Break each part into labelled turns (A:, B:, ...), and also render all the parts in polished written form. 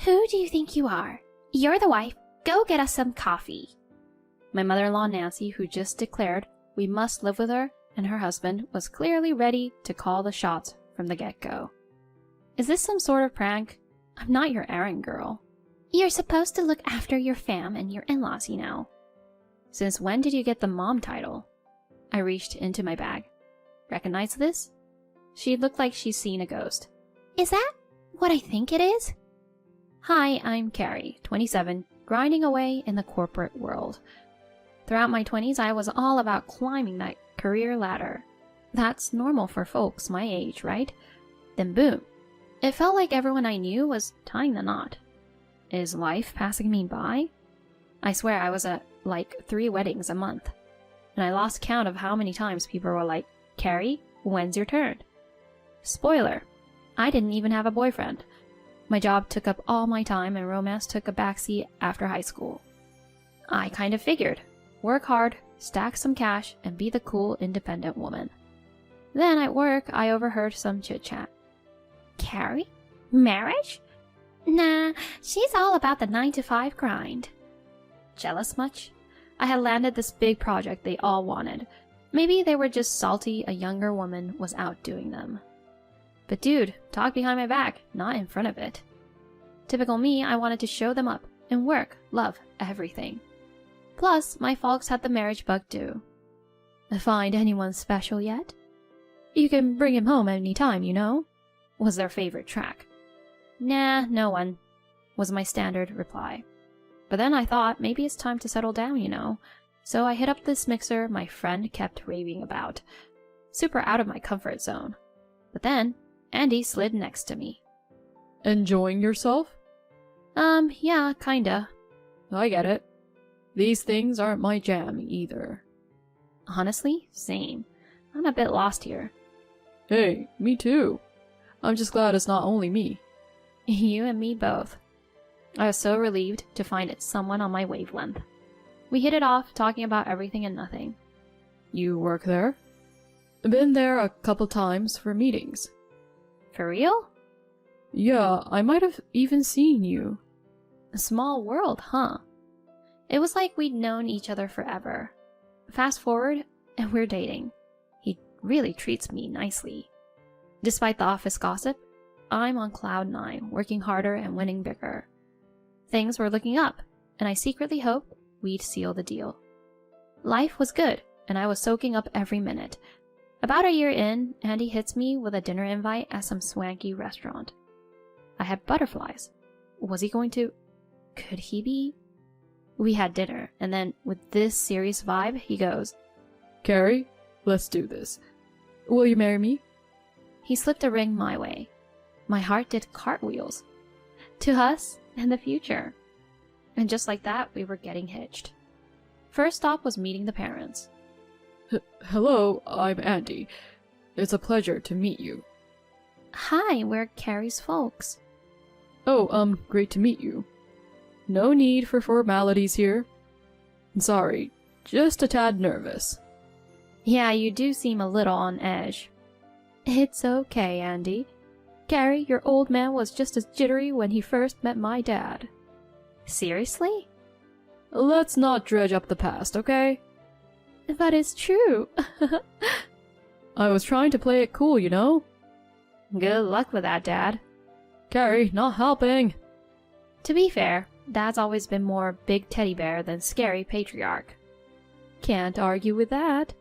A: Who do you think you are? You're the wife. Go get us some coffee. My mother-in-law Nancy, who just declared we must live with her and her husband, was clearly ready to call the shots from the get-go. Is this some sort of prank? I'm not your errand girl. You're supposed to look after your fam and your in-laws, you know. Since when did you get the mom title? I reached into my bag. Recognize this? She looked like she's seen a ghost. Is that what I think it is? Hi, I'm Carrie, 27, grinding away in the corporate world. Throughout my 20s, I was all about climbing that career ladder. That's normal for folks my age, right? Then boom. It felt like everyone I knew was tying the knot. Is life passing me by? I swear I was at like 3 weddings a month. And I lost count of how many times people were like, Carrie, when's your turn? Spoiler, I didn't even have a boyfriend. My job took up all my time and romance took a backseat after high school. I kind of figured, work hard, stack some cash, and be the cool, independent woman. Then at work, I overheard some chit-chat. Carrie? Marriage? Nah, she's all about the 9-to-5 grind. Jealous much? I had landed this big project they all wanted. Maybe they were just salty a younger woman was outdoing them. But dude, talk behind my back, not in front of it. Typical me, I wanted to show them up, in work, love, everything. Plus, my folks had the marriage bug too. Find anyone special yet? You can bring him home any time, you know, was their favorite track. Nah, no one, was my standard reply. But then I thought maybe it's time to settle down, you know. So I hit up this mixer my friend kept raving about. Super out of my comfort zone. But then, Andy slid next to me.
B: Enjoying yourself?
A: Yeah, kinda.
B: I get it. These things aren't my jam either.
A: Honestly, same. I'm a bit lost here.
B: Hey, me too. I'm just glad it's not only me.
A: You and me both. I was so relieved to find it someone on my wavelength. We hit it off, talking about everything and nothing.
B: You work there? Been there a couple times for meetings.
A: For real?
B: Yeah, I might have even seen you.
A: A small world, huh? It was like we'd known each other forever. Fast forward, and we're dating. He really treats me nicely. Despite the office gossip, I'm on cloud 9, working harder and winning bigger. Things were looking up, and I secretly hoped we'd seal the deal. Life was good, and I was soaking up every minute. About a year in, Andy hits me with a dinner invite at some swanky restaurant. I had butterflies. Was he going to... Could he be? We had dinner, and then with this serious vibe, he goes,
B: Carrie, let's do this. Will you marry me?
A: He slipped a ring my way. My heart did cartwheels. To us and the future. And just like that, we were getting hitched. First stop was meeting the parents.
B: Hello, I'm Andy. It's a pleasure to meet you.
A: Hi, we're Carrie's folks.
B: Oh, great to meet you. No need for formalities here. Sorry, just a tad nervous.
A: Yeah, you do seem a little on edge. It's okay, Andy. Carrie, your old man was just as jittery when he first met my dad. Seriously?
B: Let's not dredge up the past, okay?
A: But it's true.
B: I was trying to play it cool, you know?
A: Good luck with that, Dad.
B: Carrie, not helping.
A: To be fair, Dad's always been more big teddy bear than scary patriarch. Can't argue with that.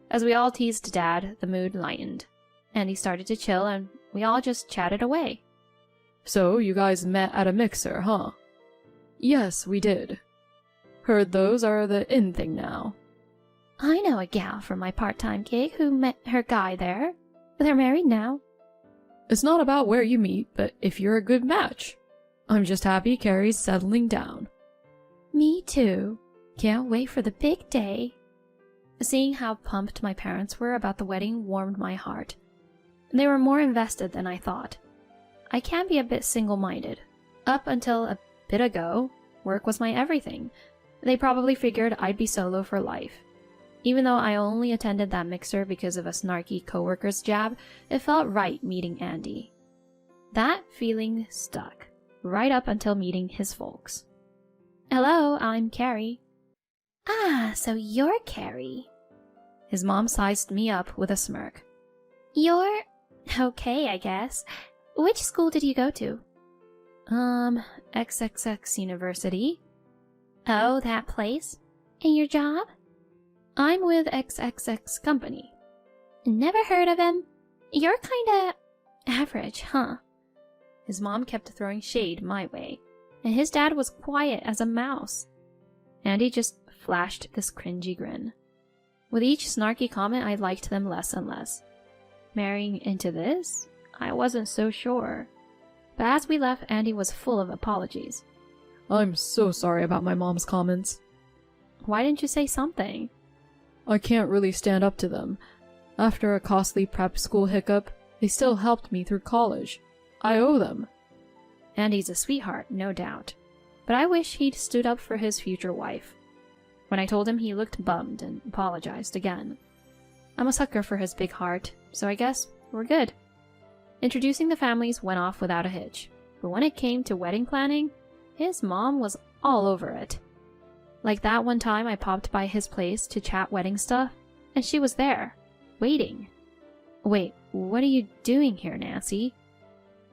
A: As we all teased Dad, the mood lightened. Andy started to chill and we all just chatted away.
B: So, you guys met at a mixer, huh? Yes, we did. Heard those are the in thing now.
A: I know a gal from my part-time gig who met her guy there. They're married now.
B: It's not about where you meet, but if you're a good match. I'm just happy Carrie's settling down.
A: Me too. Can't wait for the big day. Seeing how pumped my parents were about the wedding warmed my heart. They were more invested than I thought. I can be a bit single-minded. Up until a bit ago, work was my everything. They probably figured I'd be solo for life. Even though I only attended that mixer because of a snarky coworker's jab, it felt right meeting Andy. That feeling stuck. right up until meeting his folks. Hello, I'm Carrie. Ah, so you're Carrie. His mom sized me up with a smirk. You're okay, I guess. Which school did you go to? XXX University. Oh, that place? And your job? I'm with XXX Company. Never heard of him. You're kinda average, huh? His mom kept throwing shade my way, and his dad was quiet as a mouse. Andy just flashed this cringy grin. With each snarky comment, I liked them less and less. Marrying into this? I wasn't so sure. But as we left, Andy was full of apologies.
B: I'm so sorry about my mom's comments.
A: Why didn't you say something?
B: I can't really stand up to them. After a costly prep school hiccup, they still helped me through college. I owe them.
A: Andy's a sweetheart, no doubt. But I wish he'd stood up for his future wife. When I told him, he looked bummed and apologized again. I'm a sucker for his big heart, so I guess we're good. Introducing the families went off without a hitch, but when it came to wedding planning, his mom was all over it. Like that one time I popped by his place to chat wedding stuff, and she was there, waiting. Wait, what are you doing here, Nancy?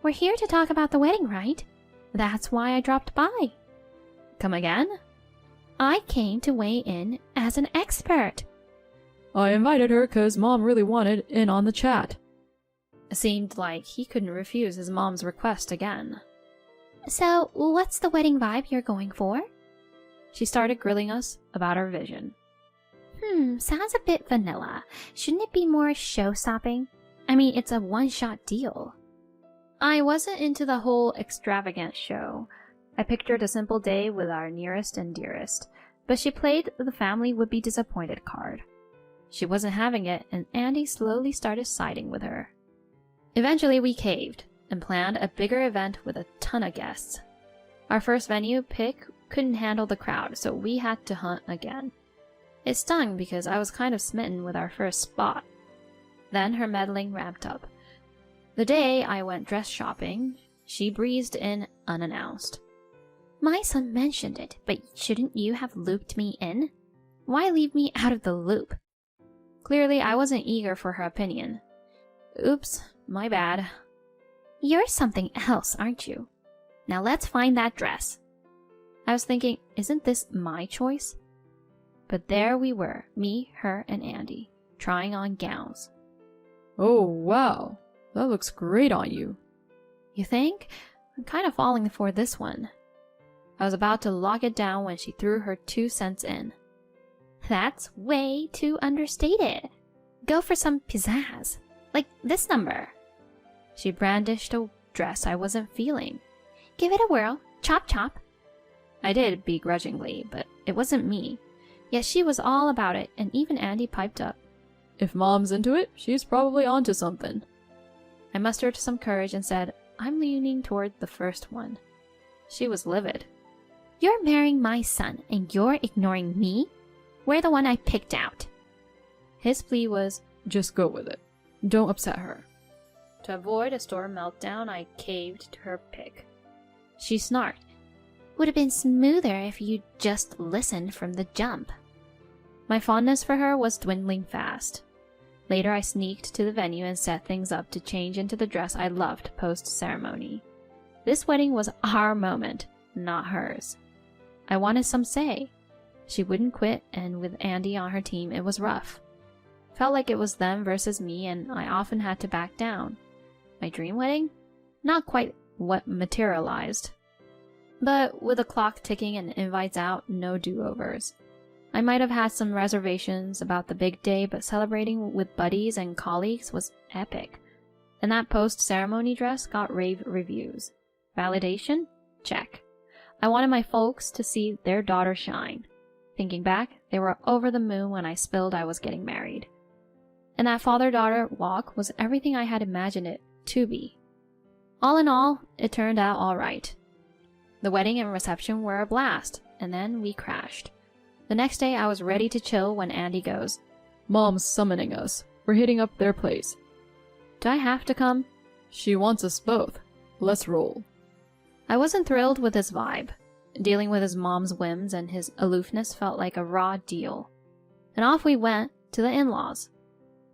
A: We're here to talk about the wedding, right? That's why I dropped by. Come again? I came to weigh in as an expert.
B: I invited her because Mom really wanted in on the chat.
A: It seemed like he couldn't refuse his mom's request again. So, what's the wedding vibe you're going for? She started grilling us about our vision. Sounds a bit vanilla. Shouldn't it be more show-stopping? I mean, it's a one-shot deal. I wasn't into the whole extravagant show. I pictured a simple day with our nearest and dearest, but she played the family would be disappointed card. She wasn't having it, and Andy slowly started siding with her. Eventually we caved, and planned a bigger event with a ton of guests. Our first venue pick couldn't handle the crowd, so we had to hunt again. It stung because I was kind of smitten with our first spot. Then her meddling ramped up. The day I went dress shopping, she breezed in unannounced. My son mentioned it, but shouldn't you have looped me in? Why leave me out of the loop? Clearly, I wasn't eager for her opinion. Oops, my bad. You're something else, aren't you? Now let's find that dress. I was thinking, isn't this my choice? But there we were, me, her, and Andy, trying on gowns.
B: Oh, wow. That looks great on you.
A: You think? I'm kind of falling for this one. I was about to lock it down when she threw her 2 cents in. That's way too understated. Go for some pizzazz, like this number. She brandished a dress I wasn't feeling. Give it a whirl, chop chop. I did begrudgingly, but it wasn't me. Yet she was all about it, and even Andy piped up.
B: If Mom's into it, she's probably onto something.
A: I mustered some courage and said, I'm leaning toward the first one. She was livid. You're marrying my son, and you're ignoring me? We're the one I picked out. His plea was,
B: just go with it. Don't upset her.
A: To avoid a store meltdown, I caved to her pick. She snarked. Would have been smoother if you'd just listened from the jump. My fondness for her was dwindling fast. Later, I sneaked to the venue and set things up to change into the dress I loved post-ceremony. This wedding was our moment, not hers. I wanted some say. She wouldn't quit, and with Andy on her team, it was rough. Felt like it was them versus me, and I often had to back down. My dream wedding? Not quite what materialized. But with the clock ticking and invites out, no do-overs. I might have had some reservations about the big day, but celebrating with buddies and colleagues was epic. And that post-ceremony dress got rave reviews. Validation? Check. I wanted my folks to see their daughter shine. Thinking back, they were over the moon when I spilled I was getting married. And that father-daughter walk was everything I had imagined it to be. All in all, it turned out all right. The wedding and reception were a blast, and then we crashed. The next day, I was ready to chill when Andy goes,
B: Mom's summoning us. We're hitting up their place.
A: Do I have to come?
B: She wants us both. Let's roll.
A: I wasn't thrilled with his vibe. Dealing with his mom's whims and his aloofness felt like a raw deal. And off we went to the in-laws.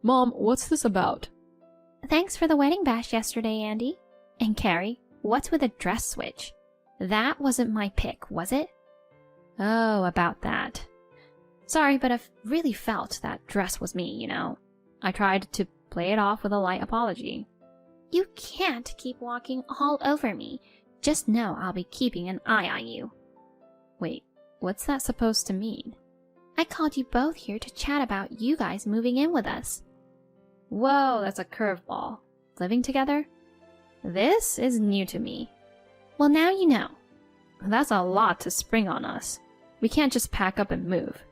B: Mom, what's this about?
A: Thanks for the wedding bash yesterday, Andy. And Carrie, what's with a dress switch? That wasn't my pick, was it? Oh, about that. Sorry, but I really felt that dress was me, you know. I tried to play it off with a light apology. You can't keep walking all over me. Just know I'll be keeping an eye on you. Wait, what's that supposed to mean? I called you both here to chat about you guys moving in with us. Whoa, that's a curveball. Living together? This is new to me. Well, now you know. That's a lot to spring on us. We can't just pack up and move.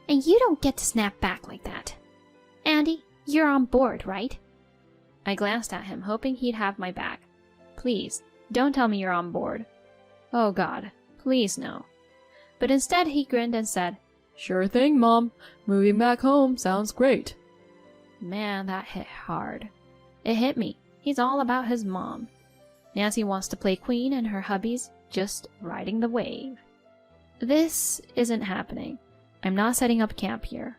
A: And you don't get to snap back like that. Andy, you're on board, right? I glanced at him, hoping he'd have my back. Please, don't tell me you're on board. Oh God, please no. But instead he grinned and said,
B: Sure thing, Mom. Moving back home sounds great.
A: Man, that hit hard. It hit me. He's all about his mom. Nancy wants to play queen and her hubby's just riding the wave. This isn't happening. I'm not setting up camp here.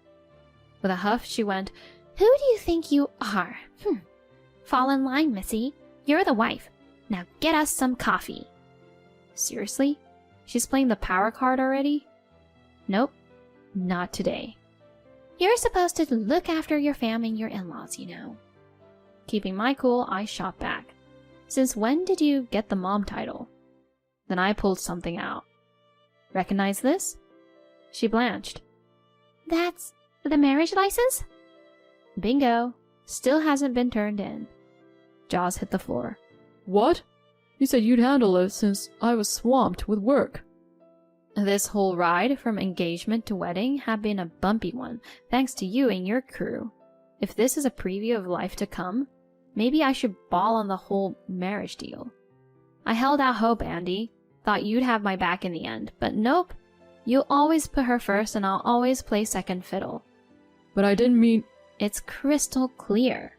A: With a huff, she went, Who do you think you are? Fall in line, Missy. You're the wife. Now get us some coffee. Seriously? She's playing the power card already? Nope. Not today. You're supposed to look after your fam and your in-laws, you know. Keeping my cool, I shot back. Since when did you get the mom title? Then I pulled something out. Recognize this? She blanched. That's the marriage license? Bingo. Still hasn't been turned in. Jaws hit the floor.
B: What? You said you'd handle it since I was swamped with work.
A: This whole ride from engagement to wedding had been a bumpy one, thanks to you and your crew. If this is a preview of life to come, maybe I should ball on the whole marriage deal. I held out hope, Andy. Thought you'd have my back in the end, but nope. You'll always put her first and I'll always play second fiddle.
B: But I didn't mean...
A: It's crystal clear.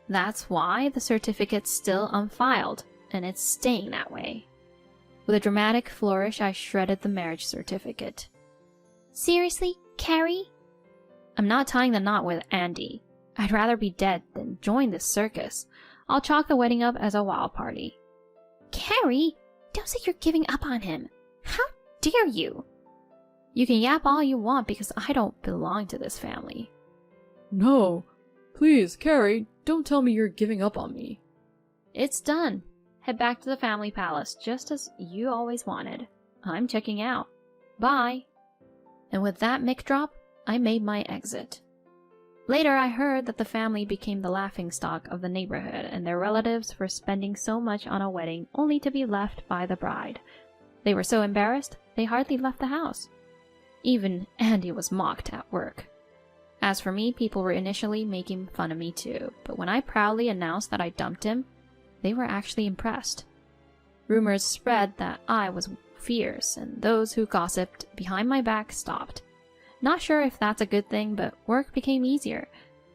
A: That's why the certificate's still unfiled, and it's staying that way. With a dramatic flourish, I shredded the marriage certificate. Seriously, Carrie? I'm not tying the knot with Andy. I'd rather be dead than join this circus. I'll chalk the wedding up as a wild party. Carrie, don't say you're giving up on him. How dare you? You can yap all you want because I don't belong to this family.
B: No. Please, Carrie, don't tell me you're giving up on me.
A: It's done. Head back to the family palace, just as you always wanted. I'm checking out. Bye. And with that mic drop, I made my exit. Later, I heard that the family became the laughingstock of the neighborhood, and their relatives were spending so much on a wedding only to be left by the bride. They were so embarrassed, they hardly left the house. Even Andy was mocked at work. As for me, people were initially making fun of me too, but when I proudly announced that I dumped him, they were actually impressed. Rumors spread that I was fierce, and those who gossiped behind my back stopped. Not sure if that's a good thing, but work became easier.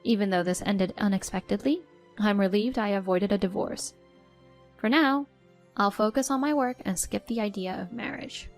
A: Even though this ended unexpectedly, I'm relieved I avoided a divorce. For now, I'll focus on my work and skip the idea of marriage.